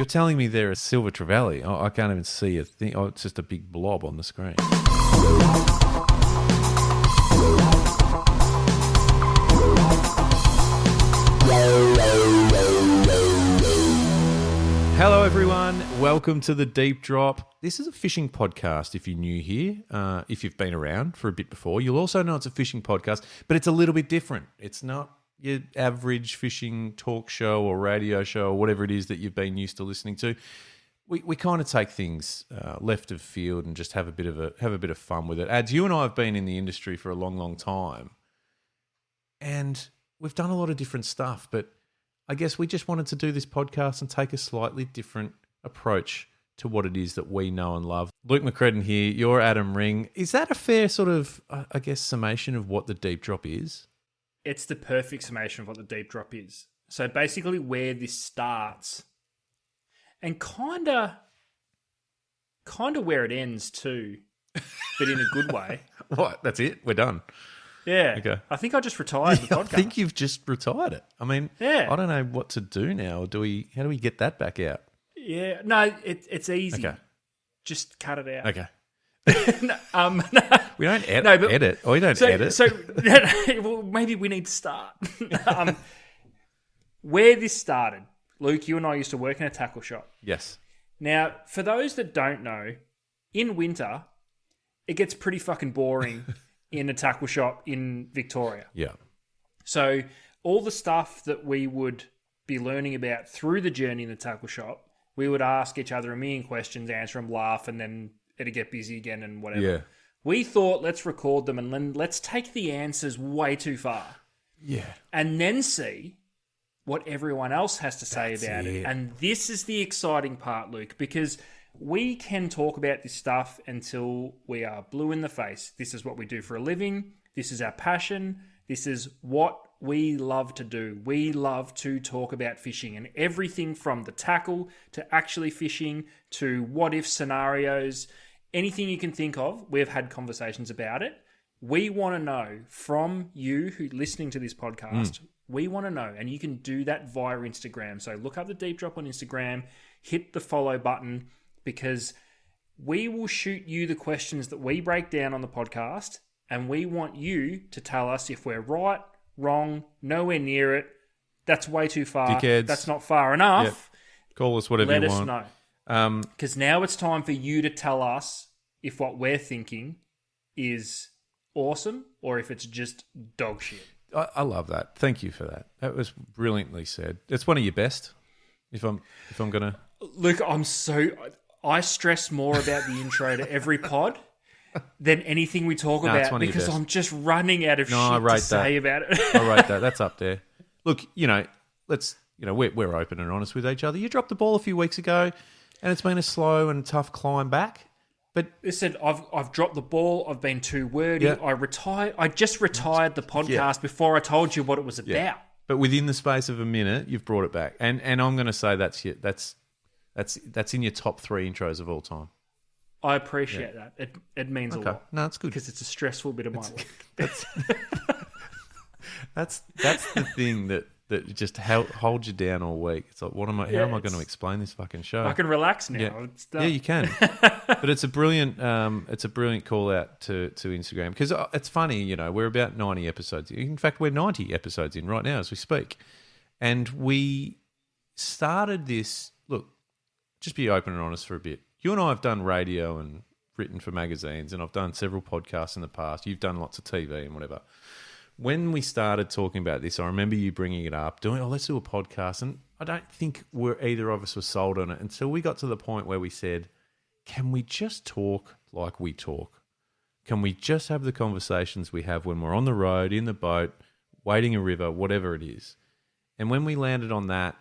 telling me they're a silver trevally. I can't even see a thing. Oh, it's just a big blob on the screen. Hello, everyone. Welcome to the Deep Drop. This is a fishing podcast if you're new here. If you've been around for a bit before, you'll also know it's a fishing podcast, but it's a little bit different. It's not your average fishing talk show or radio show or whatever it is that you've been used to listening to. We kind of take things left of field and just have a bit of fun with it. Ads, you and I have been in the industry for a long, long time, and we've done a lot of different stuff, but I guess we just wanted to do this podcast and take a slightly different approach to what it is that we know and love. Luke McCredden here, you're Adam Ring. Is that a fair sort of, I guess, summation of what the Deep Drop is? It's the perfect summation of what the Deep Drop is. So basically where this starts and kind of where it ends too, but in a good way. What? That's it? We're done? Yeah. Okay. I think I just retired the podcast. I think you've just retired it. I mean, yeah. I don't know what to do now. How do we get that back out? Yeah. No, it's easy. Okay. Just cut it out. Okay. No. We don't edit. Oh, we don't edit. So well, maybe we need to start. Where this started, Luke, you and I used to work in a tackle shop. Yes. Now, for those that don't know, in winter, it gets pretty fucking boring in a tackle shop in Victoria. Yeah. So all the stuff that we would be learning about through the journey in the tackle shop, we would ask each other a million questions, answer them, laugh, and then it'd get busy again and whatever. Yeah. We thought, let's record them and then let's take the answers way too far. Yeah. And then see what everyone else has to say about it. And this is the exciting part, Luke, because we can talk about this stuff until we are blue in the face. This is what we do for a living. This is our passion. This is what we love to do. We love to talk about fishing and everything from the tackle to actually fishing to what if scenarios, anything you can think of. We've had conversations about it. We want to know from you who listening to this podcast, we want to know, and you can do that via Instagram. So look up the Deep Drop on Instagram, hit the follow button, because we will shoot you the questions that we break down on the podcast, and we want you to tell us if we're right, wrong, nowhere near it, that's way too far, dickheads, that's not far enough. Yep. Call us whatever you want. Let us know. Because now it's time for you to tell us if what we're thinking is awesome or if it's just dog shit. I love that. Thank you for that. That was brilliantly said. It's one of your best. If I'm gonna look, I stress more about the intro to every pod than anything we talk about because I'm just running out of shit to say about it. I rate that. That's up there. Look, we're open and honest with each other. You dropped the ball a few weeks ago, and it's been a slow and tough climb back. But listen, I've dropped the ball. I've been too wordy. Yeah. I just retired the podcast before I told you what it was about. Yeah. But within the space of a minute, you've brought it back, and I'm going to say that's in your top 3 intros of all time. I appreciate that. It means a lot. No, it's good because it's a stressful bit of my life. That's the thing that just holds you down all week. It's like, how am I going to explain this fucking show? I can relax now. Yeah, it's done. Yeah, you can. But it's a brilliant call out to Instagram because it's funny. We're about 90 episodes. In fact, we're 90 episodes in right now as we speak, and we started this. Look, just be open and honest for a bit. You and I have done radio and written for magazines, and I've done several podcasts in the past. You've done lots of TV and whatever. When we started talking about this, I remember you bringing it up, let's do a podcast. And I don't think either of us were sold on it until we got to the point where we said, can we just talk like we talk? Can we just have the conversations we have when we're on the road, in the boat, wading a river, whatever it is? And when we landed on that,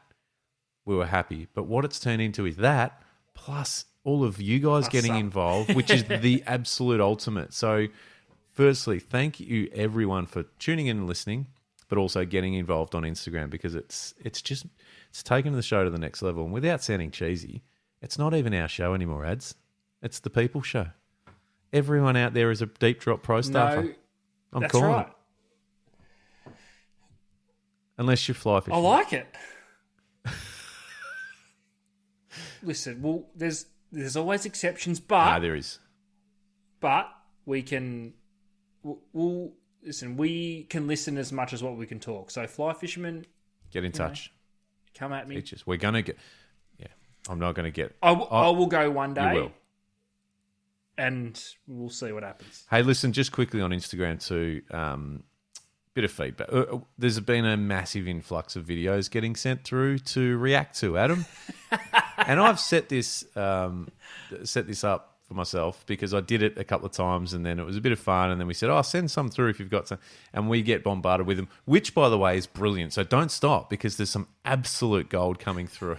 we were happy. But what it's turned into is that, plus all of you guys getting involved, which is the absolute ultimate. So firstly, thank you everyone for tuning in and listening, but also getting involved on Instagram because it's taken the show to the next level. And without sounding cheesy, it's not even our show anymore, Ads. It's the people show. Everyone out there is a Deep Drop Pro staffer. I'm that's calling right. it. Unless you fly fishing. I like it. listen, well, there's always exceptions, but there is. But we can, we'll listen. We can listen as much as what we can talk. So, fly fishermen, Get in touch. Come at me. Teach us. We're gonna get. Yeah, I'm not gonna get. I will go one day. You will. And we'll see what happens. Hey, listen, just quickly on Instagram too. Bit of feedback. There's been a massive influx of videos getting sent through to react to, Adam, and I've set this up for myself because I did it a couple of times and then it was a bit of fun and then we said, send some through if you've got some, and we get bombarded with them, which by the way is brilliant. So don't stop because there's some absolute gold coming through.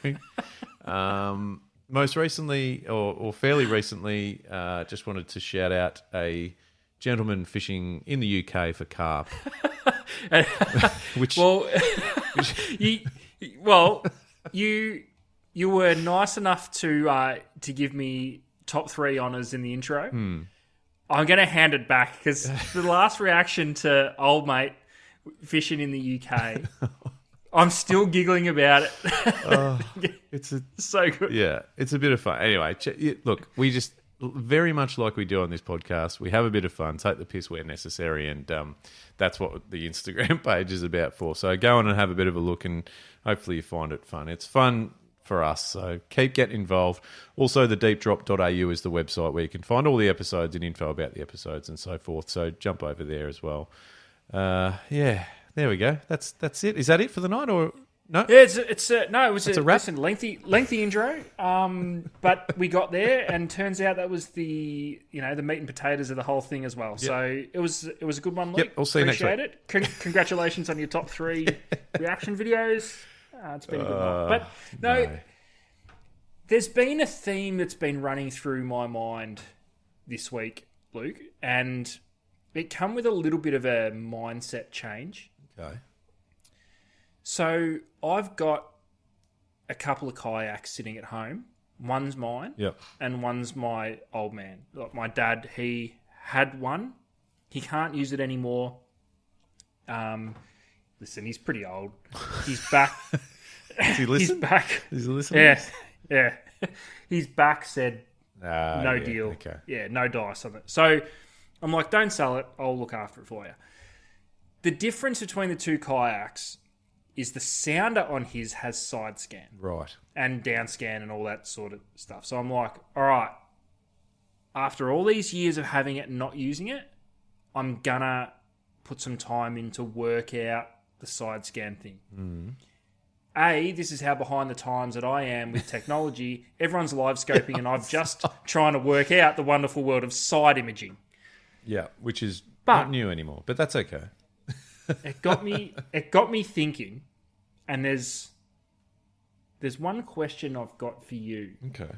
Most recently or fairly recently, just wanted to shout out a gentleman fishing in the UK for carp. You were nice enough to give me top 3 honours in the intro. I'm going to hand it back because the last reaction to old mate fishing in the UK, I'm still giggling about it. It's so good. Yeah, it's a bit of fun. Anyway, look, we just very much like we do on this podcast. We have a bit of fun, take the piss where necessary, and that's what the Instagram page is about for. So go on and have a bit of a look, and hopefully you find it fun. It's fun for us, so keep getting involved. Also, the deepdrop.au is the website where you can find all the episodes and info about the episodes and so forth. So jump over there as well. Yeah, there we go. That's it. Is that it for the night or no? Yeah, it was a wrap. Listen, lengthy intro. But we got there, and turns out that was the meat and potatoes of the whole thing as well. Yep. So it was a good one, Luke. Yep, I'll see you next week. Appreciate it. Congratulations on your top 3 reaction videos. It's been a good one. But no, there's been a theme that's been running through my mind this week, Luke, and it come with a little bit of a mindset change. Okay. So I've got a couple of kayaks sitting at home. One's mine, and one's my old man. Like my dad, he had one. He can't use it anymore. Listen, he's pretty old. He's back. Does he listen? He's back. Is he listening? Yeah. He's back, said no deal. Okay. Yeah, no dice on it. So I'm like, don't sell it. I'll look after it for you. The difference between the two kayaks is the sounder on his has side scan. Right. And down scan and all that sort of stuff. So I'm like, all right, after all these years of having it and not using it, I'm going to put some time in to work out the side scan thing. This is how behind the times that I am with technology. Everyone's live scoping and I'm just trying to work out the wonderful world of side imaging. Yeah, which is not new anymore, but that's okay. It got me thinking, and there's one question I've got for you. Okay.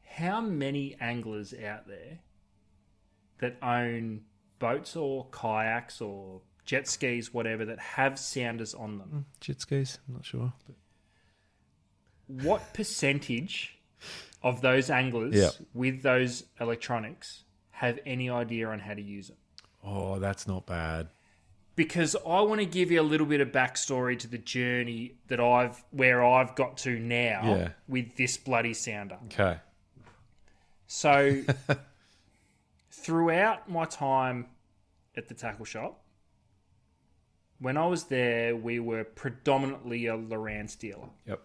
How many anglers out there that own boats or kayaks or jet skis, whatever, that have sounders on them? Jet skis, I'm not sure. But... What percentage of those anglers with those electronics have any idea on how to use it? Oh, that's not bad. Because I want to give you a little bit of backstory to the journey that I've got to now with this bloody sounder. Okay. So, throughout my time at the tackle shop, when I was there, we were predominantly a Lowrance dealer. Yep.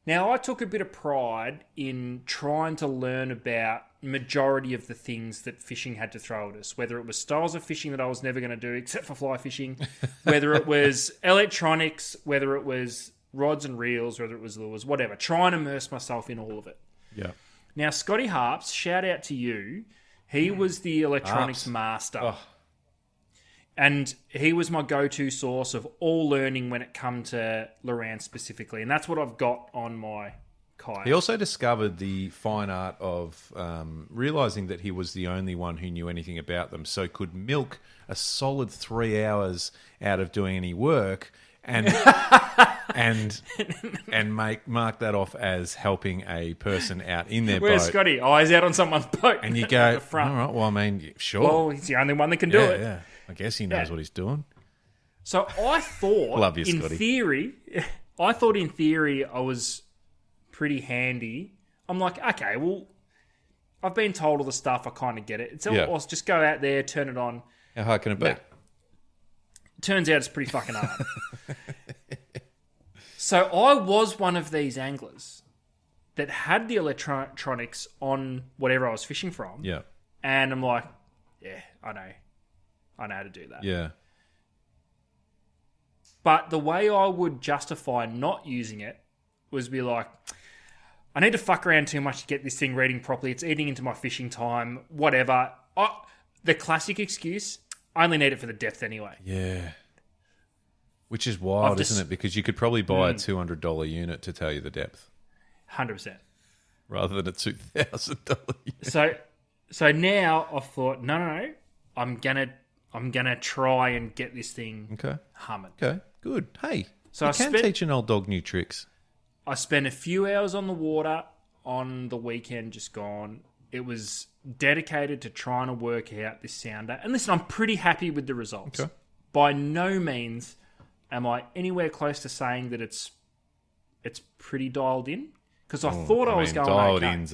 Now, I took a bit of pride in trying to learn about majority of the things that fishing had to throw at us, whether it was styles of fishing that I was never going to do except for fly fishing, whether it was electronics, whether it was rods and reels, whether it was lures, whatever, try and immerse myself in all of it. Yeah. Now, Scotty Harps, shout out to you. He was the electronics master. Oh. And he was my go-to source of all learning when it come to Lowrance specifically. And that's what I've got on my kayak. He also discovered the fine art of realising that he was the only one who knew anything about them, so could milk a solid 3 hours out of doing any work and mark that off as helping a person out in their Where's boat. Scotty? Oh, he's out on someone's boat. And you go, at the front. all right, well, I mean, sure. Well, he's the only one that can do it. Yeah. I guess he knows what he's doing. So I thought, Love you, Scotty. in theory, I was pretty handy. I'm like, okay, well, I've been told all the stuff. I kind of get it. So I'll just go out there, turn it on. How hard can it be? Nah. Turns out it's pretty fucking hard. So I was one of these anglers that had the electronics on whatever I was fishing from. Yeah. And I'm like, yeah, I know how to do that. Yeah. But the way I would justify not using it was be like, I need to fuck around too much to get this thing reading properly. It's eating into my fishing time, whatever. The classic excuse, I only need it for the depth anyway. Yeah. Which is wild, isn't it? Because you could probably buy a $200 unit to tell you the depth. 100%. Rather than a $2,000 unit. So now I've thought, no. I'm gonna try and get this thing humming. Okay, good. Hey, so you can teach an old dog new tricks. I spent a few hours on the water on the weekend just gone. It was dedicated to trying to work out this sounder. And listen, I'm pretty happy with the results. Okay. By no means am I anywhere close to saying that it's pretty dialed in. Because I thought I was going dialed okay. In's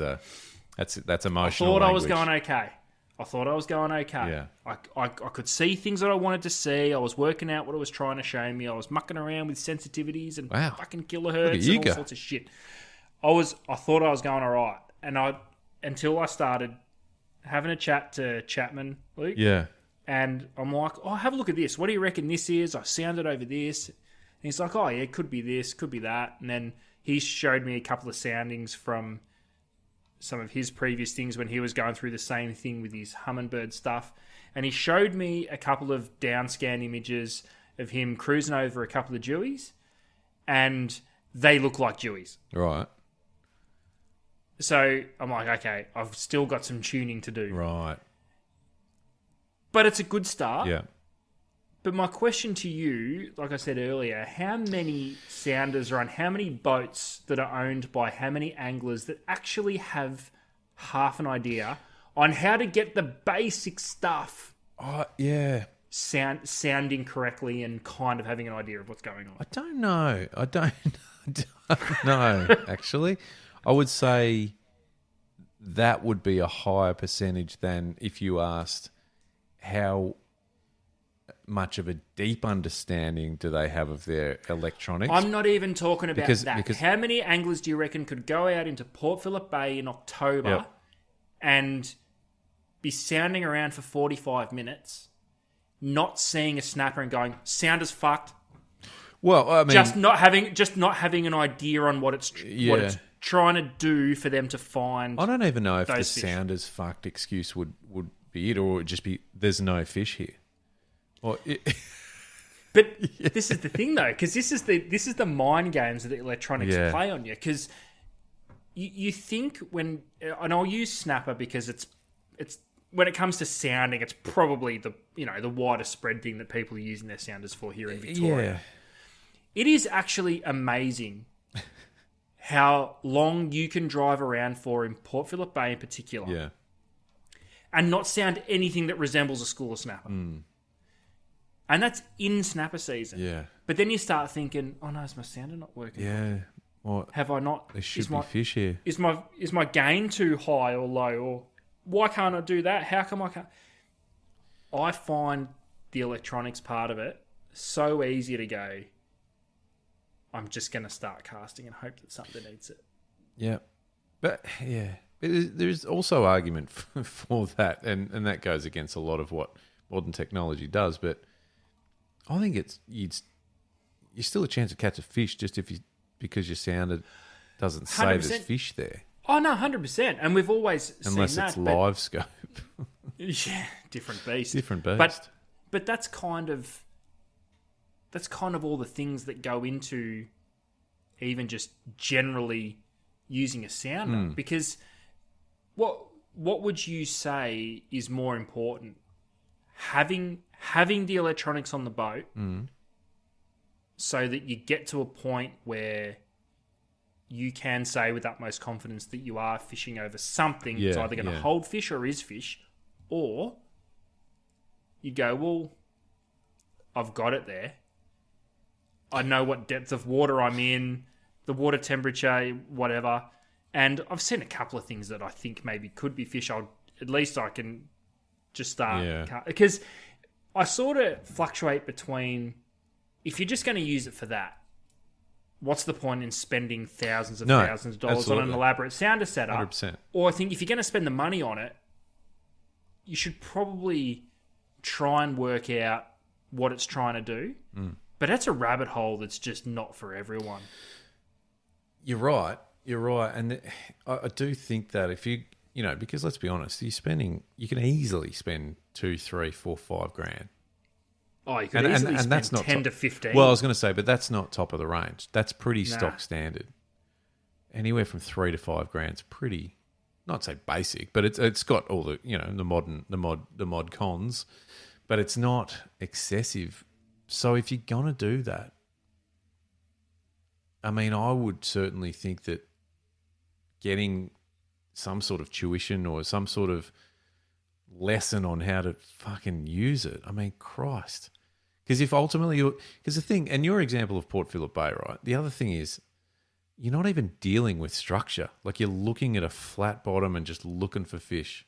that's emotional. I thought language. I was going okay. Yeah. I could see things that I wanted to see. I was working out what it was trying to show me. I was mucking around with sensitivities and fucking kilohertz and all sorts of shit. I thought I was going all right. And until I started having a chat to Chapman, Luke. Yeah. And I'm like, oh, have a look at this. What do you reckon this is? I sounded over this. And he's like, oh, yeah, it could be this, could be that. And then he showed me a couple of soundings from some of his previous things when he was going through the same thing with his Humminbird stuff. And he showed me a couple of downscan images of him cruising over a couple of Deweys. And they look like Deweys. Right. So I'm like, okay, I've still got some tuning to do. Right. But it's a good start. Yeah. But my question to you, like I said earlier, how many sounders are on how many boats that are owned by how many anglers that actually have half an idea on how to get the basic stuff sounding correctly and kind of having an idea of what's going on? I don't know, actually. I would say that would be a higher percentage than if you asked how much of a deep understanding do they have of their electronics. I'm not even talking about that. Because how many anglers do you reckon could go out into Port Phillip Bay in October and be sounding around for 45 minutes, not seeing a snapper and going, sounder's fucked? Well, I mean, just not having an idea on what it's trying to do for them to find. I don't even know if the fish. sounder's fucked excuse would be it, or it would just be there's no fish here. But this is the thing, though, because this is the mind games that the electronics play on you. Because you think and I'll use snapper because it's when it comes to sounding, it's probably the widest spread thing that people are using their sounders for here in Victoria. Yeah. It is actually amazing how long you can drive around for in Port Phillip Bay in particular, and not sound anything that resembles a school of snapper. And that's in snapper season. Yeah. But then you start thinking, oh no, is my sounder not working? Yeah. Well, have I not? There should be fish here. Is my gain too high or low? Or why can't I do that? How come I can't? I find the electronics part of it so easy to go, I'm just going to start casting and hope that something eats it. Yeah. But, there's also argument for that, and that goes against a lot of what modern technology does, but I think you're still a chance to catch a fish just because your sounder doesn't say 100%. there's fish there. Oh no, 100%. And we've always unless seen that, it's live scope. Yeah, different beast. Different beast. But that's kind of all the things that go into even just generally using a sounder. Because what would you say is more important? Having the electronics on the boat so that you get to a point where you can say with utmost confidence that you are fishing over something that's either going to hold fish or is fish, or you go, well, I've got it there. I know what depth of water I'm in. the water temperature, whatever. And I've seen a couple of things that I think maybe could be fish. At least I can just start. Because I sort of fluctuate between, if you're just going to use it for that, what's the point in spending thousands of dollars on an elaborate sounder setup? 100%. Or I think if you're going to spend the money on it, you should probably try and work out what it's trying to do. But that's a rabbit hole that's just not for everyone. You're right. And I do think that if you know, because let's be honest, you can easily spend 2, 3, 4, 5 grand. Oh, you could easily spend that's not 10 to 15. Well, I was going to say, but that's not top of the range. That's pretty stock standard. Anywhere from 3 to 5 grand's pretty, not say basic, but it's got all the, you know, the mod cons, but it's not excessive. So if you're going to do that, I mean, I would certainly think that getting some sort of tuition or some sort of lesson on how to fucking use it. I mean, Christ. Because if ultimately because the thing, and your example of Port Phillip Bay, right? The other thing is you're not even dealing with structure. Like you're looking at a flat bottom and just looking for fish.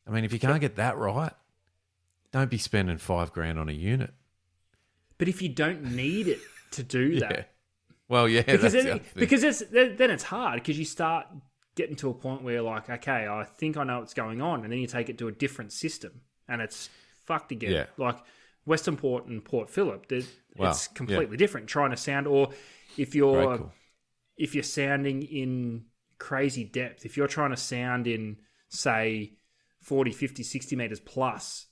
I mean, if you can't get that right, don't be spending $5,000 on a unit. But if you don't need it to do that. Well, yeah, because then it's hard because you start getting to a point where you're like, okay, I think I know what's going on, and then you take it to a different system and it's fucked again. Yeah. Like Western Port and Port Phillip, it's completely different. Trying to sound, or if you're sounding in crazy depth, if you're trying to sound in say 40, 50, 60 meters plus,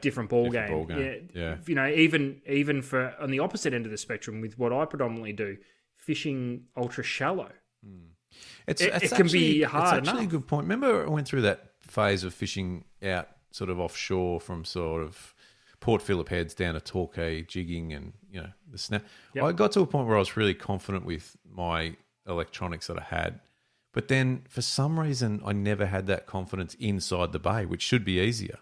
different ball game. Yeah. You know, even for on the opposite end of the spectrum with what I predominantly do, fishing ultra shallow. It can be hard enough. It's actually a good point. Remember I went through that phase of fishing out sort of offshore from sort of Port Phillip Heads down to Torquay, jigging and, you know, the snap. Yep. I got to a point where I was really confident with my electronics that I had. But then for some reason, I never had that confidence inside the bay, which should be easier.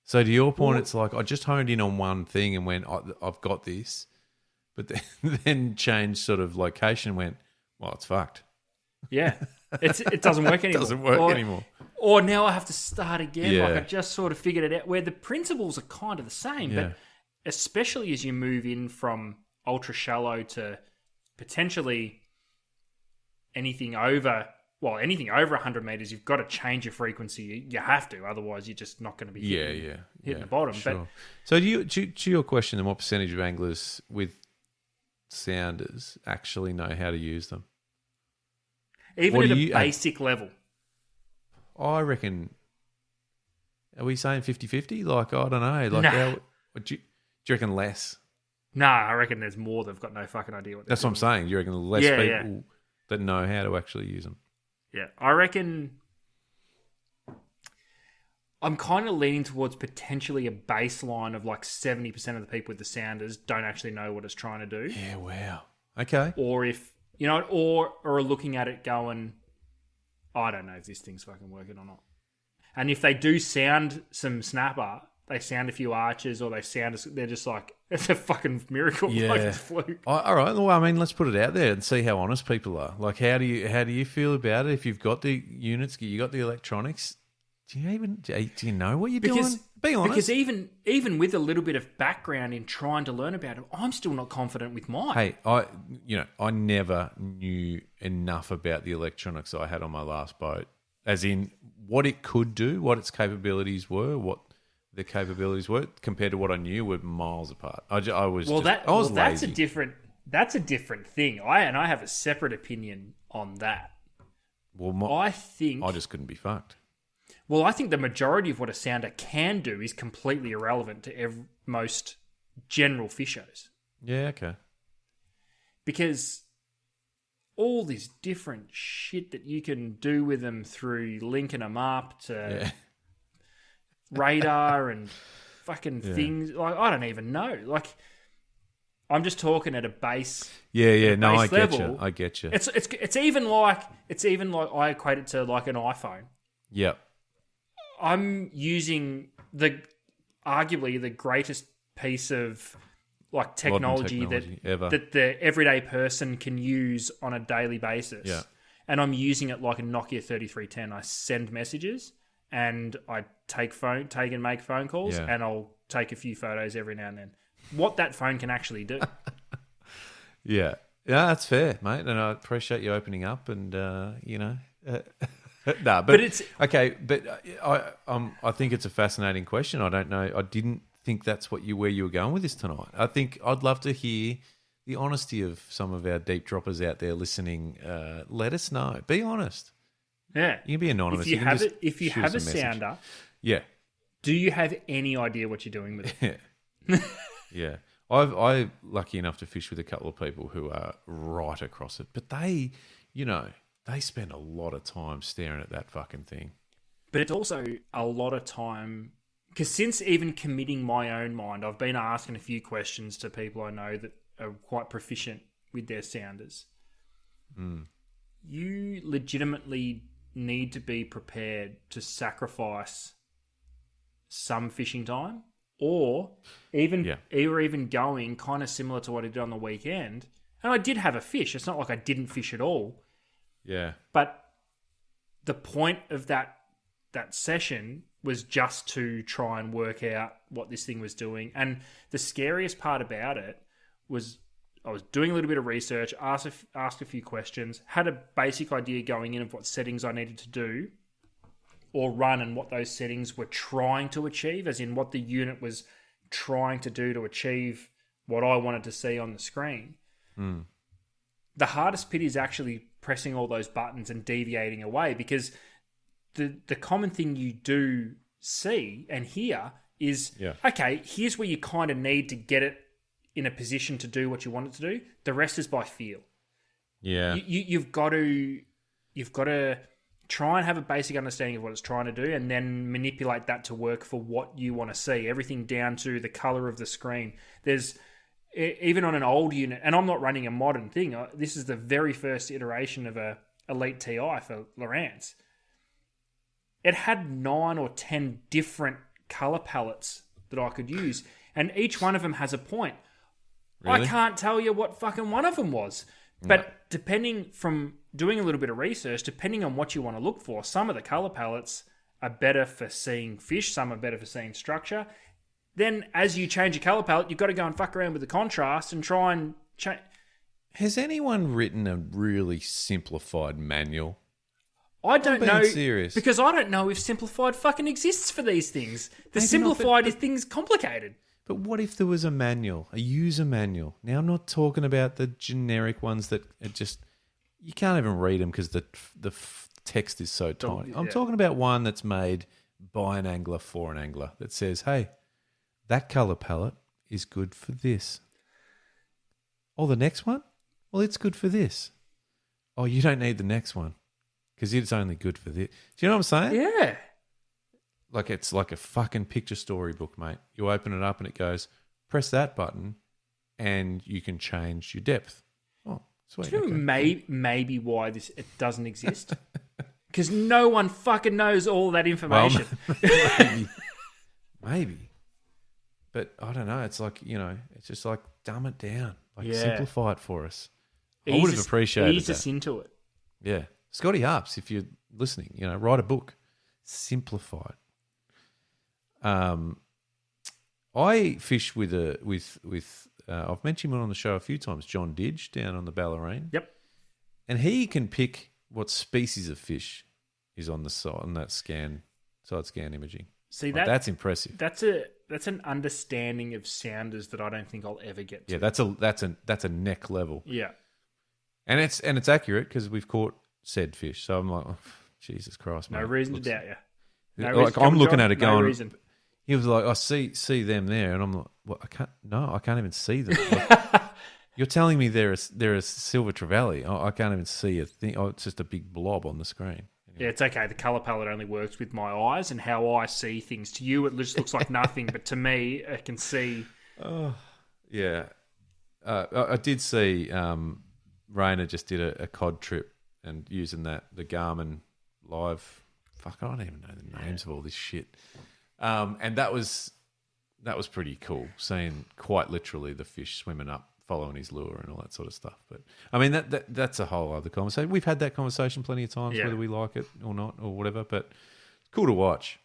So to your point, it's like I just honed in on one thing and went, I've got this. But then changed sort of location and went, well, it's fucked. Yeah. It doesn't work anymore. It doesn't work anymore. Or now I have to start again. Yeah. Like I just sort of figured it out where the principles are kind of the same. Yeah. But especially as you move in from ultra shallow to potentially anything over 100 meters, you've got to change your frequency. You have to, otherwise you're just not going to be hitting the bottom. Sure. But so to your question, then what percentage of anglers with sounders actually know how to use them? Even at a basic level. I reckon, are we saying 50-50? Like, I don't know. Like, do you reckon less? Nah, I reckon there's more that've got no fucking idea what they're That's what I'm saying. Do you reckon less people that know how to actually use them? Yeah, I reckon I'm kind of leaning towards potentially a baseline of like 70% of the people with the sounders don't actually know what it's trying to do. Yeah, wow. Okay. Or if, you know, or are looking at it going, I don't know if this thing's fucking working or not. And if they do sound some snapper, they sound a few arches or they're just like, it's a fucking miracle. Yeah. Like it's fluke. All right. Well, I mean, let's put it out there and see how honest people are. Like, how do you feel about it? If you've got the units, you got the electronics, do you know what you're doing? Be honest. Because even with a little bit of background in trying to learn about it, I'm still not confident with mine. Hey, I never knew enough about the electronics I had on my last boat, as in what it could do, what its capabilities were, what the capabilities were compared to what I knew were miles apart. I was lazy. That's a different thing. I have a separate opinion on that. Well, I just couldn't be fucked. Well, I think the majority of what a sounder can do is completely irrelevant to most general fishers. Yeah, okay. Because all this different shit that you can do with them through linking them up to radar and fucking things. Like, I don't even know. Like, I'm just talking at a base. Yeah. No, I level. get you. It's even like I equate it to like an iPhone. Yep. I'm using arguably the greatest piece of like technology ever. that the everyday person can use on a daily basis. Yeah. And I'm using it like a Nokia 3310. I send messages and I take and make phone calls, and I'll take a few photos every now and then. What that phone can actually do. Yeah, that's fair, mate, and I appreciate you opening up. And but it's okay. But I think it's a fascinating question. I don't know. I didn't think that's where you were going with this tonight. I think I'd love to hear the honesty of some of our deep droppers out there listening. Let us know. Be honest. Yeah, you can be anonymous. If you have a sounder, do you have any idea what you're doing with it? Yeah. I'm lucky enough to fish with a couple of people who are right across it, but they spend a lot of time staring at that fucking thing. But it's also a lot of time, because since even committing my own mind, I've been asking a few questions to people I know that are quite proficient with their sounders. You legitimately need to be prepared to sacrifice some fishing time, or even going kind of similar to what I did on the weekend. And I did have a fish. It's not like I didn't fish at all. Yeah. But the point of that session was just to try and work out what this thing was doing. And the scariest part about it was I was doing a little bit of research, asked a few questions, had a basic idea going in of what settings I needed to do or run, and what those settings were trying to achieve, as in what the unit was trying to do to achieve what I wanted to see on the screen. The hardest bit is actually pressing all those buttons and deviating away, because the common thing you do see and hear is, okay, here's where you kind of need to get it in a position to do what you want it to do. The rest is by feel. Yeah. You've got to try and have a basic understanding of what it's trying to do, and then manipulate that to work for what you want to see. Everything down to the color of the screen. There's even on an old unit, and I'm not running a modern thing. This is the very first iteration of a Elite TI for Lowrance. It had 9 or 10 different color palettes that I could use, and each one of them has a point. Really? I can't tell you what fucking one of them was. But depending, from doing a little bit of research, depending on what you want to look for, some of the color palettes are better for seeing fish, some are better for seeing structure. Then as you change your color palette, you've got to go and fuck around with the contrast and try and change. Has anyone written a really simplified manual? I don't know. Serious. Because I don't know if simplified fucking exists for these things. The simplified is things complicated. But what if there was a manual, a user manual? Now, I'm not talking about the generic ones that are just, you can't even read them because the text is so tiny. I'm talking about one that's made by an angler for an angler that says, hey, that color palette is good for this. Oh, the next one? Well, it's good for this. Oh, you don't need the next one because it's only good for this. Do you know what I'm saying? Yeah. Like it's like a fucking picture storybook, mate. You open it up and it goes, press that button and you can change your depth. Oh, sweet. Do you know maybe why it doesn't exist? Because no one fucking knows all that information. Well, maybe. But I don't know. It's like, it's just like dumb it down. Like simplify it for us. I would have appreciated that. Ease us into it. Yeah. Scotty Harps, if you're listening, write a book. Simplify it. I fish with I've mentioned him on the show a few times, John Didge down on the Ballerine. Yep. And he can pick what species of fish is on the side on that side scan imaging. See, that's impressive. That's an understanding of sounders that I don't think I'll ever get to. Yeah, that's a neck level. Yeah. And it's accurate because we've caught said fish. So I'm like, oh, Jesus Christ, mate. No reason to doubt you. I'm looking at it going. No reason. He was like, I see them there, and I'm like, well, I can't even see them. Like, you're telling me they're a silver trevally. I can't even see a thing. Oh, it's just a big blob on the screen. Anyway. Yeah, it's okay. The color palette only works with my eyes and how I see things. To you, it just looks like nothing, but to me, I can see. Oh, yeah. I did see Rainer just did a cod trip and using the Garmin Live. Fuck, I don't even know the names of all this shit. And that was that was pretty cool, seeing quite literally the fish swimming up, following his lure and all that sort of stuff. But I mean, that's a whole other conversation. We've had that conversation plenty of times, whether we like it or not or whatever. But cool to watch.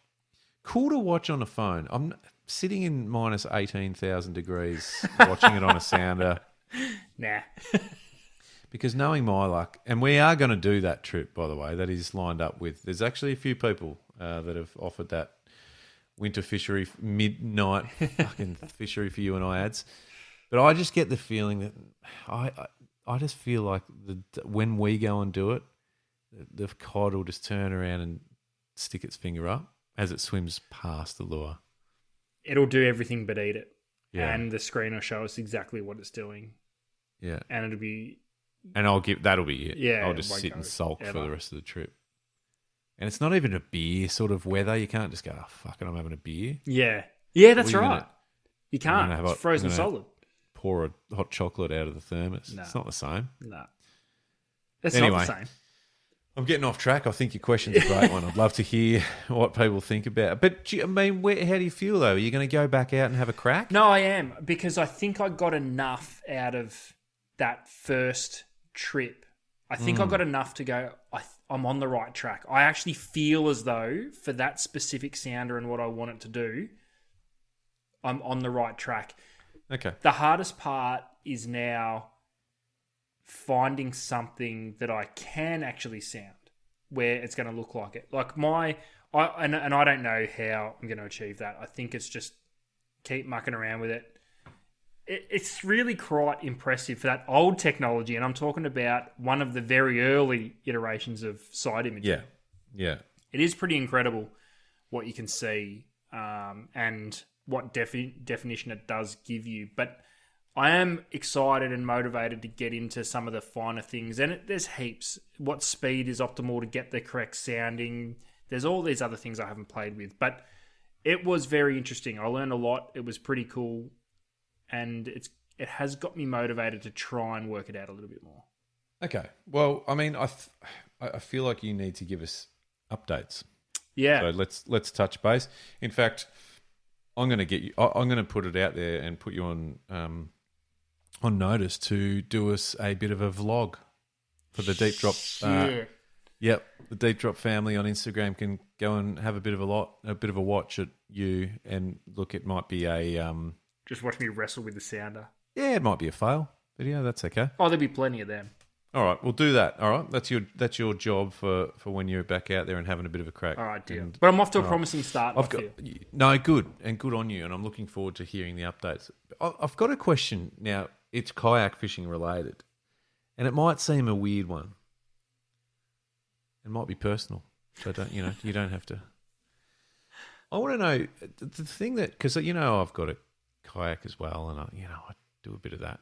Cool to watch on a phone. I'm sitting in minus 18,000 degrees watching it on a sounder. Nah. Because knowing my luck, and we are going to do that trip, by the way, that is lined up with. There's actually a few people that have offered that winter fishery, midnight fucking fishery for you and I ads. But I just get the feeling that I just feel like when we go and do it, the cod will just turn around and stick its finger up as it swims past the lure. It'll do everything but eat it. Yeah. And the screen will show us exactly what it's doing. Yeah. And it'll be... And that'll be it. Yeah. I'll just sit and sulk for the rest of the trip. And it's not even a beer sort of weather. You can't just go, oh, fuck it, I'm having a beer. Yeah. Yeah, that's right. You can't. Have it's frozen solid. Pour a hot chocolate out of the thermos. No. It's not the same. No. It's anyway, not the same. I'm getting off track. I think your question's a great one. I'd love to hear what people think about it. But, I mean, how do you feel, though? Are you going to go back out and have a crack? No, I am. Because I think I got enough out of that first trip. I think I got enough to go, I'm on the right track. I actually feel as though for that specific sounder and what I want it to do, I'm on the right track. Okay. The hardest part is now finding something that I can actually sound where it's going to look like it. Like I don't know how I'm going to achieve that. I think it's just keep mucking around with it. It's really quite impressive for that old technology, and I'm talking about one of the very early iterations of side imaging. Yeah. It is pretty incredible what you can see and what definition it does give you. But I am excited and motivated to get into some of the finer things, and there's heaps. What speed is optimal to get the correct sounding? There's all these other things I haven't played with, but it was very interesting. I learned a lot. It was pretty cool. And it has got me motivated to try and work it out a little bit more. Okay. Well, I mean, I feel like you need to give us updates. Yeah. So let's touch base. In fact, I'm going to get you. I'm going to put it out there and put you on notice to do us a bit of a vlog for the Deep Drop. Yep, the Deep Drop family on Instagram can go and have a bit of a watch at you, and look, it might be a just watch me wrestle with the sounder. Yeah, it might be a fail video. That's okay. Oh, there'll be plenty of them. All right, we'll do that. All right, that's your job for when you're back out there and having a bit of a crack. All right, deal. But I'm off to a promising start. Good on you, and I'm looking forward to hearing the updates. I've got a question now. It's kayak fishing related, and it might seem a weird one. It might be personal, so you don't have to. I want to know the thing that, because I've got a kayak as well, and I do a bit of that.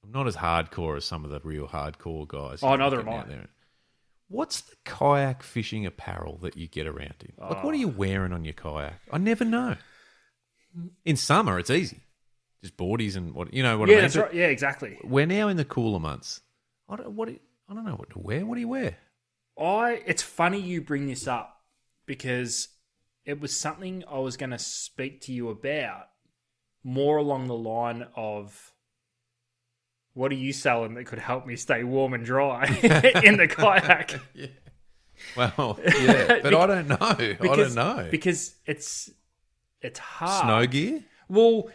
I'm not as hardcore as some of the real hardcore guys. Oh, neither am I. What's the kayak fishing apparel that you get around in? Like, what are you wearing on your kayak? I never know. In summer, it's easy. Just boardies and what I mean? Yeah, that's right. Yeah, exactly. We're now in the cooler months. I don't know what to wear. What do you wear? It's funny you bring this up because it was something I was going to speak to you about, more along the line of, what are you selling that could help me stay warm and dry in the kayak? Yeah. Well, yeah, but I don't know. I don't know. Because it's hard. Snow gear? Well,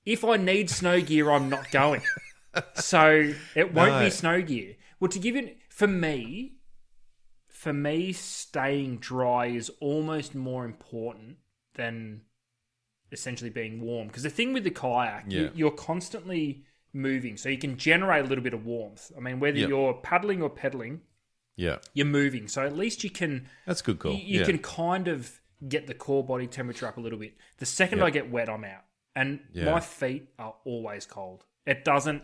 if I need snow gear, I'm not going. So it won't be snow gear. Well, to give you, for me, staying dry is almost more important than essentially being warm. Because the thing with the kayak, you're constantly moving, so you can generate a little bit of warmth. I mean, whether you're paddling or pedaling, you're moving. So at least you can... That's a good call. You can kind of get the core body temperature up a little bit. The second I get wet, I'm out. And my feet are always cold. It doesn't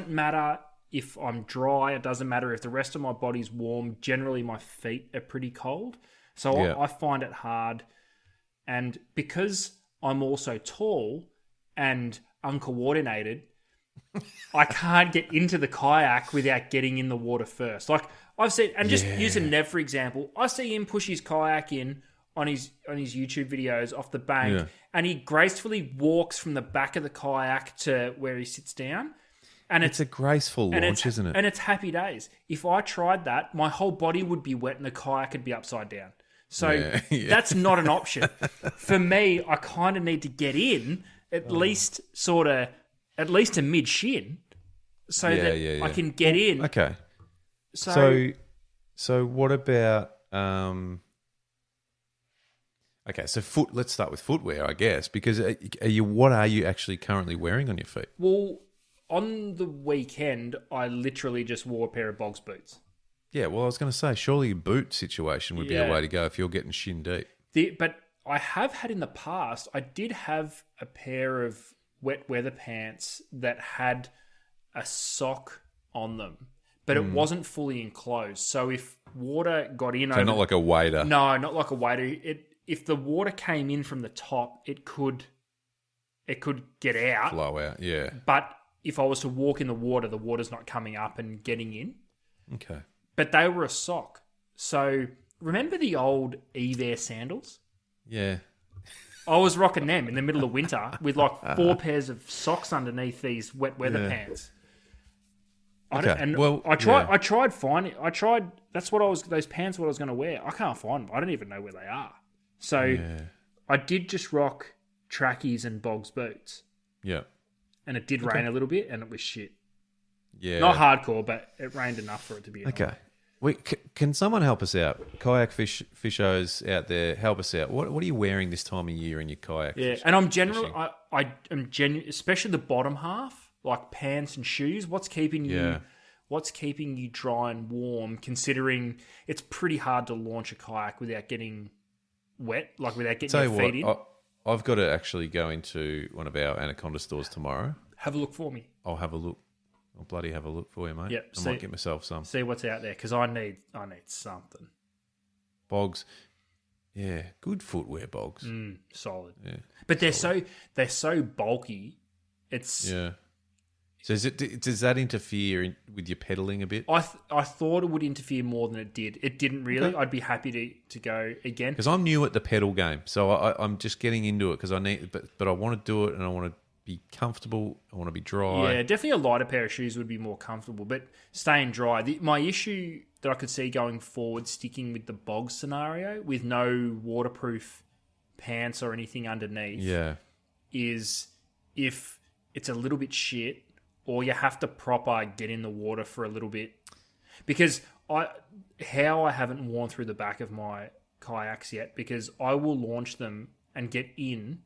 matter if I'm dry. It doesn't matter if the rest of my body's warm. Generally, my feet are pretty cold. So I find it hard. And because I'm also tall and uncoordinated, I can't get into the kayak without getting in the water first. Like I've seen, and just using Nev for example, I see him push his kayak in. on his YouTube videos off the bank, Yeah. and he gracefully walks from the back of the kayak to where he sits down. And It's a graceful launch, isn't it? And it's happy days. If I tried that, my whole body would be wet and the kayak would be upside down. So that's not an option. For me, I kind of need to get in at least a mid shin so I can get in. Okay. So what about okay, so let's start with footwear, I guess, because what are you actually currently wearing on your feet? Well, on the weekend, I literally just wore a pair of bogs boots. Yeah, well, I was going to say, surely a boot situation would be a way to go if you're getting shin deep. But I have had in the past, I did have a pair of wet weather pants that had a sock on them, but it wasn't fully enclosed. So if water got in... So not like a wader. No, not like a wader. If the water came in from the top, it could get out. Flow out, yeah. But if I was to walk in the water's not coming up and getting in. Okay. But they were a sock. So remember the old Evair sandals? Yeah. I was rocking them in the middle of winter with like 4 pairs of socks underneath these wet weather pants. Okay. I tried finding. That's what those pants. What I was going to wear. I can't find them. I don't even know where they are. So I did just rock trackies and bogs boots. Yeah. And it did rain a little bit, and it was shit. Yeah. Not hardcore, but it rained enough for it to be annoying. Okay. Can someone help us out? Kayak fishers out there, help us out. What are you wearing this time of year in your kayak? Yeah, and I'm generally, especially the bottom half, like pants and shoes. What's keeping you dry and warm? Considering it's pretty hard to launch a kayak without getting wet, like without getting your feet in. I've got to actually go into one of our Anaconda stores tomorrow. Have a look for me. I'll have a look. I'll bloody have a look for you, mate. Yep, I might get myself some. See what's out there, because I need something. Bogs. Yeah, good footwear, Bogs. Solid. Yeah. But they're so bulky. It's So does that interfere with your pedaling a bit? I thought it would interfere more than it did. It didn't really. Okay. I'd be happy to go again. Because I'm new at the pedal game, so I'm just getting into it because I need, but I want to do it and I want to be comfortable. I want to be dry. Yeah, definitely a lighter pair of shoes would be more comfortable, but staying dry. My issue that I could see going forward, sticking with the bog scenario with no waterproof pants or anything underneath, is if it's a little bit shit, or you have to proper get in the water for a little bit. Because I haven't worn through the back of my kayaks yet, because I will launch them and get in.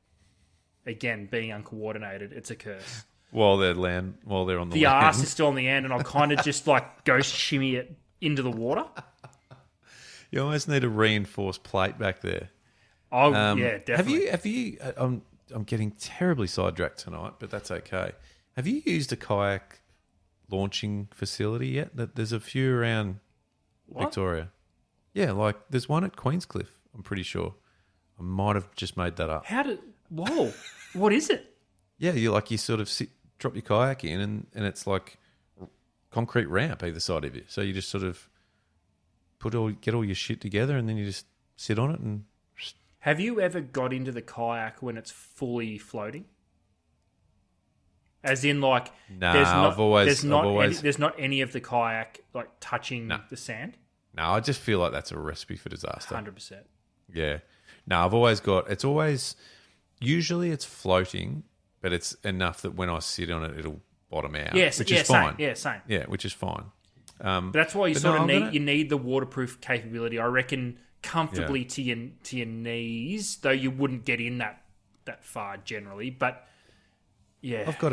Again, being uncoordinated, it's a curse. While they're on the land. The arse is still on the end, and I'll kind of just like ghost shimmy it into the water. You almost need a reinforced plate back there. Oh, yeah, definitely. Have you? I'm getting terribly sidetracked tonight, but that's okay. Have you used a kayak launching facility yet? There's a few around Victoria. Yeah, like there's one at Queenscliff, I'm pretty sure. I might have just made that up. Whoa, what is it? Yeah, you sort of drop your kayak in and it's like concrete ramp either side of you. So you just sort of get all your shit together and then you just sit on it and... Have you ever got into the kayak when it's fully floating? As in, like, there's not any of the kayak like touching the sand. No, I just feel like that's a recipe for disaster. 100%. Yeah. No, usually it's floating, but it's enough that when I sit on it, it'll bottom out. Yes, which is fine. Same. Yeah, which is fine. But that's why you need the waterproof capability. I reckon comfortably to your knees, though you wouldn't get in that far generally, but. Yeah, I've got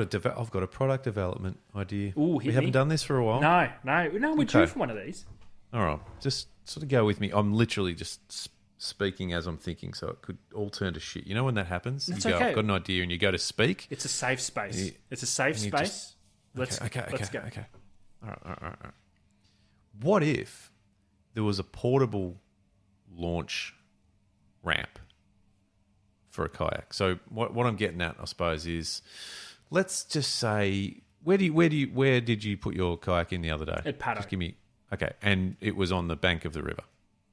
a product development idea. Ooh, we haven't done this for a while. No, we're due for one of these. All right, just sort of go with me. I'm literally just speaking as I'm thinking, so it could all turn to shit. You know when that happens? That's okay. I've got an idea, and you go to speak. It's a safe space. It's a safe space. Let's go. Okay. All right. What if there was a portable launch ramp for a kayak? So what I'm getting at, I suppose, is let's just say where did you put your kayak in the other day? At Paddock. Just give me and it was on the bank of the river.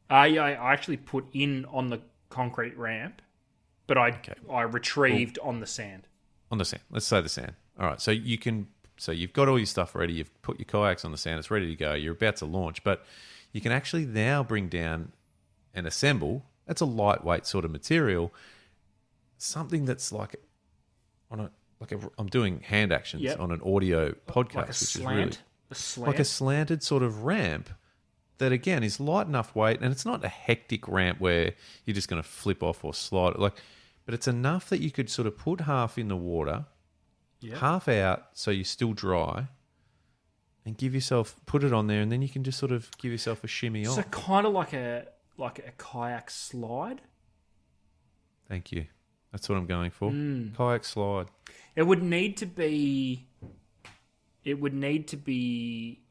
I actually put in on concrete ramp, but I retrieved on the sand. On the sand. Let's say the sand. All right. So you've got all your stuff ready. You've put your kayaks on the sand. It's ready to go. You're about to launch, but you can actually now bring down and assemble. That's a lightweight sort of material. Something that's like I'm doing hand actions on an audio podcast, Like a which slant? is really like a slanted sort of ramp that again is light enough weight, and it's not a hectic ramp where you're just going to flip off or slide. But it's enough that you could sort of put half in the water, half out, so you're still dry, and put it on there, and then you can just sort of give yourself a shimmy off. So kind of like a kayak slide. Thank you. That's what I'm going for. Kayak slide. It would need to be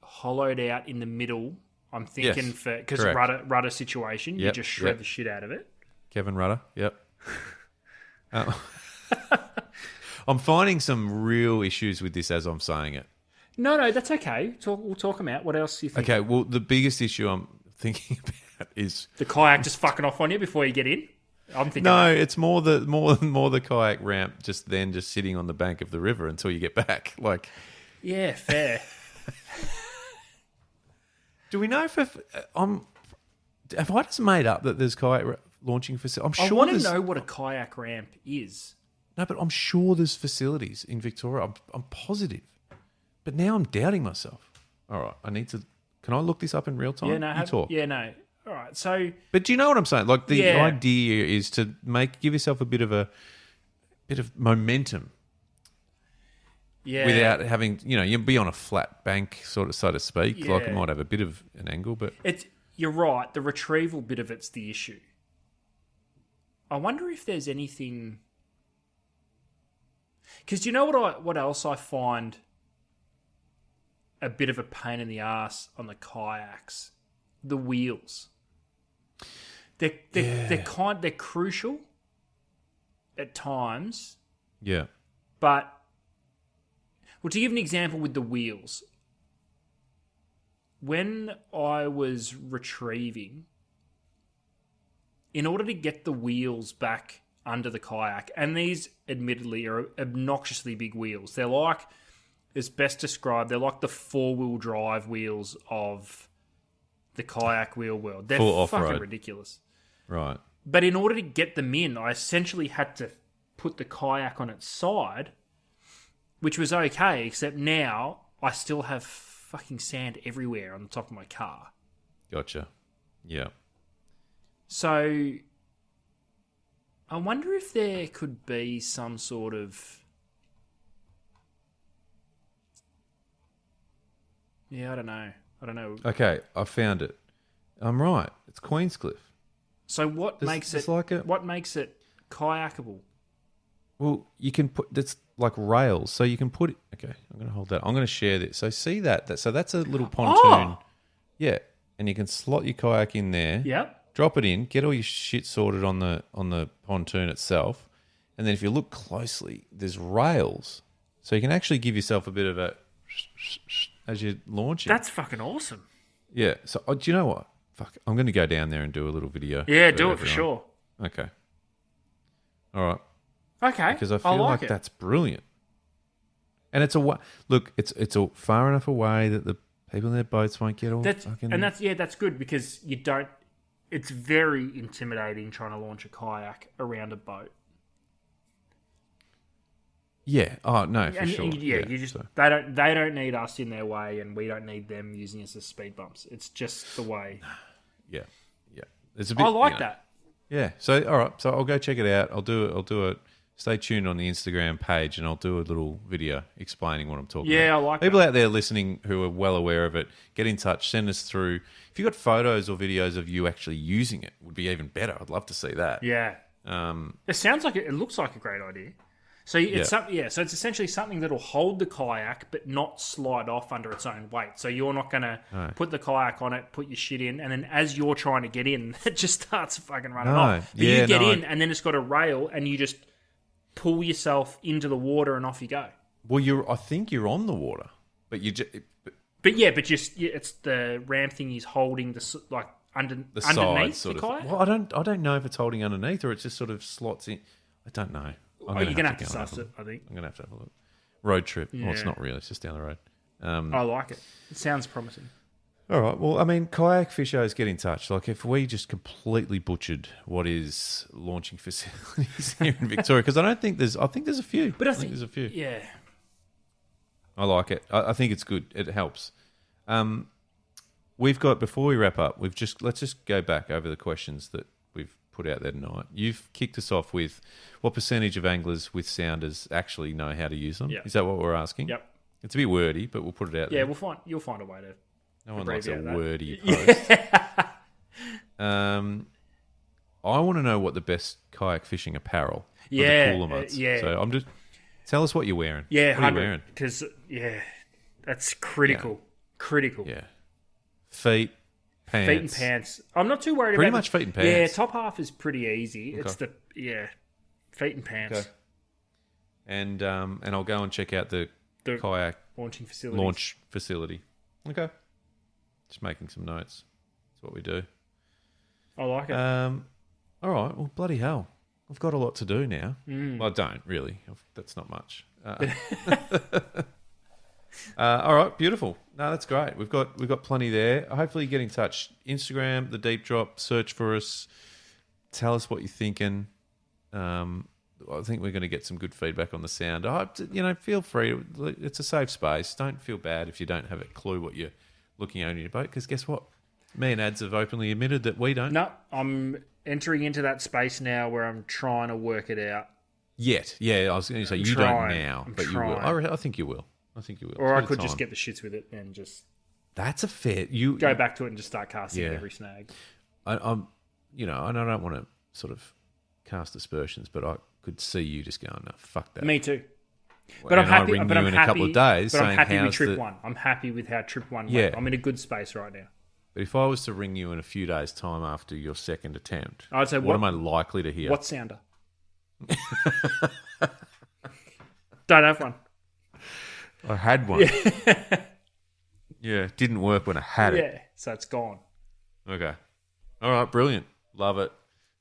hollowed out in the middle. I'm thinking because rudder situation, you just shred the shit out of it. Kevin Rudder. Yep. I'm finding some real issues with this as I'm saying it. No, that's okay. We'll talk them out. What else do you think? Okay, well, the biggest issue I'm thinking about is the kayak just fucking off on you before you get in. I'm thinking no, it's more the kayak ramp just sitting on the bank of the river until you get back. Like, yeah, fair. Do we know if have I just made up that there's kayak launching facilities? I want to know what a kayak ramp is. No, but I'm sure there's facilities in Victoria. I'm positive. But now I'm doubting myself. All right, can I look this up in real time? Yeah, no. You talk. Yeah, no. All right, so... But do you know what I'm saying? Like, the idea is to give yourself a bit of momentum. Yeah. Without having, you'll be on a flat bank, so to speak. Yeah. Like, it might have a bit of an angle, but... You're right. The retrieval bit of it's the issue. I wonder if there's anything... Because do you know what else I find a bit of a pain in the ass on the kayaks? The wheels. They're crucial at times. Yeah. But, well, to give an example with the wheels, when I was retrieving, in order to get the wheels back under the kayak, and these admittedly are obnoxiously big wheels. They're like, it's best described, they're like the 4-wheel drive wheels of the kayak wheel world. They're full fucking off-road. ridiculous. Right. But in order to get them in, I essentially had to put the kayak on its side, which was okay, except now I still have fucking sand everywhere on the top of my car. Gotcha. Yeah. So I wonder if there could be some sort of... Yeah, I don't know. Okay, I found it. I'm right. It's Queenscliff. So what makes it kayakable? Well, you can put... That's like rails. So you can put... Okay, I'm going to hold that. I'm going to share this. So see that? So that's a little pontoon. Oh! Yeah. And you can slot your kayak in there. Yep. Drop it in, get all your shit sorted on the pontoon itself, and then if you look closely, there's rails, so you can actually give yourself a bit of a as you're launching. That's fucking awesome. Yeah. So do you know what? Fuck, I'm going to go down there and do a little video. Yeah, do it for sure. Okay. All right. Okay. Because I feel like that's brilliant, and it's a far enough away that the people in their boats won't get all fucking. And that's good because you don't. It's very intimidating trying to launch a kayak around a boat. Yeah. Oh no, for sure. They don't need us in their way, and we don't need them using us as speed bumps. It's just the way. Yeah. It's a bit. I like that. Yeah. So all right. So I'll go check it out. I'll do it. Stay tuned on the Instagram page, and I'll do a little video explaining what I'm talking about. Yeah, I like People that. out there listening who are well aware of it, get in touch. Send us through. If you've got photos or videos of you actually using it, would be even better. I'd love to see that. Yeah. It sounds like it looks like a great idea. So it's so it's essentially something that'll hold the kayak but not slide off under its own weight. So you're not going to put the kayak on it, put your shit in, and then as you're trying to get in, it just starts fucking running off. But you get in, and then it's got a rail, and you just pull yourself into the water, and off you go. Well, I think you're on the water, but you just. But it's the ramp thing is holding the the underneath side sort the of. kayak? Well, I don't know if it's holding underneath or it just sort of slots in. I don't know. You're going to have to suss it, I think. I'm going to have a look. Road trip. Yeah. Well, it's not really. It's just down the road. I like it. It sounds promising. All right. Well, I mean, kayak fishers get in touch. Like, if we just completely butchered what is launching facilities here in Victoria, because I think there's a few. But I think there's a few. Yeah. I like it. I think it's good. It helps. We've got, before we wrap up, let's just go back over the questions that we've put out there tonight. You've kicked us off with what percentage of anglers with sounders actually know how to use them? Yep. Is that what we're asking? Yep. It's a bit wordy, but we'll put it out there. Yeah, you'll find a way to. No one likes a abbreviate that. wordy post. I want to know what the best kayak fishing apparel for the cooler months. So tell us what you're wearing. Yeah, what are you wearing? Because that's critical. Yeah. Critical. Yeah, feet, pants. Feet and pants. I'm not too worried Pretty about much feet and pants. Yeah, top half is pretty easy. Okay. It's the feet and pants. Okay. And I'll go and check out the kayak launch facility. Okay. Just making some notes. That's what we do. I like it. All right. Well, bloody hell. I've got a lot to do now. Well, I don't really. That's not much. All right. Beautiful. No, that's great. We've got plenty there. Hopefully get in touch. Instagram, the Deep Drop. Search for us. Tell us what you're thinking. I think we're going to get some good feedback on the sound. I hope feel free. It's a safe space. Don't feel bad if you don't have a clue what you're looking at in your boat, because guess what? Me and Ads have openly admitted that we don't. No, I'm entering into that space now where I'm trying to work it out. Yet. Yeah, I was going to say you don't now, but you will. I think you will. Or I could just get the shits with it and just... That's a fair... go back to it and just start casting at every snag. And I don't want to sort of cast aspersions, but I could see you just going, no, fuck that. Me too. But I'm happy. In a couple of days but I'm saying, happy with trip one. I'm happy with how trip one went. I'm in a good space right now. But if I was to ring you in a few days' time after your second attempt, I'd say, what am I likely to hear? What sounder? Don't have one. I had one. Yeah, it didn't work when I had it. Yeah, so it's gone. Okay. All right, brilliant. Love it.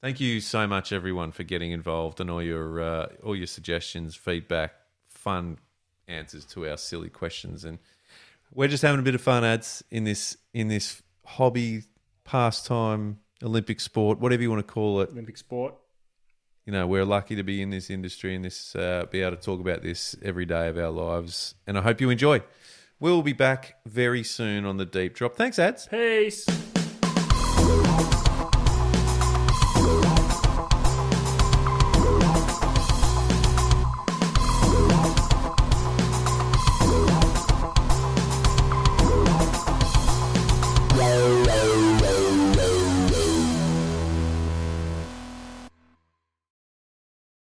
Thank you so much, everyone, for getting involved and all your suggestions, feedback, fun answers to our silly questions. And we're just having a bit of fun, Ads, in this hobby, pastime, Olympic sport, whatever you want to call it. Olympic sport. We're lucky to be in this industry and be able to talk about this every day of our lives. And I hope you enjoy. We'll be back very soon on the Deep Drop. Thanks, Ads. Peace.